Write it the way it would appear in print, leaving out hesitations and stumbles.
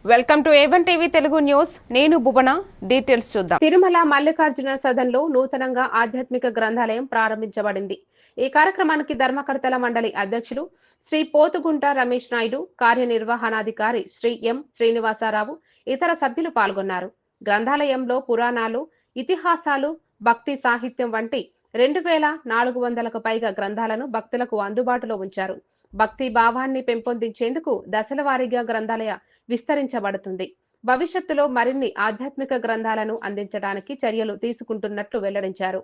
Welcome to A1 TV Telugu news. నేను భువన. Details చూద్దాం. తిరుమల మల్లికార్జున సదన్లో నూతనంగా ఆధ్యాత్మిక గ్రంథాలయం ప్రారంభించబడింది. ఈ కార్యక్రమానికి ధర్మకర్తల మండలి అధ్యక్షులు శ్రీ పోతుగుంట రమేష్ నాయుడు, కార్యనిర్వహణాధికారి శ్రీ ఎం శ్రీనివాసరావు, ఇతర సభ్యులు పాల్గొన్నారు. గ్రంథాలయంలో పురాణాలు, ఇతిహాసాలు, భక్తి సాహిత్యం వంటి 2400కు పైగా గ్రంథాలను భక్తులకు అందుబాటులో ఉంచారు. భక్తి భావాన్ని పెంపొందించేందుకు దశల వారీగా గ్రంథాలయ విస్తరించబడుతుంది. భవిష్యత్తులో మరిన్ని ఆధ్యాత్మిక గ్రంథాలను అందించడానికి చర్యలు తీసుకుంటున్నట్లు వెల్లడించారు.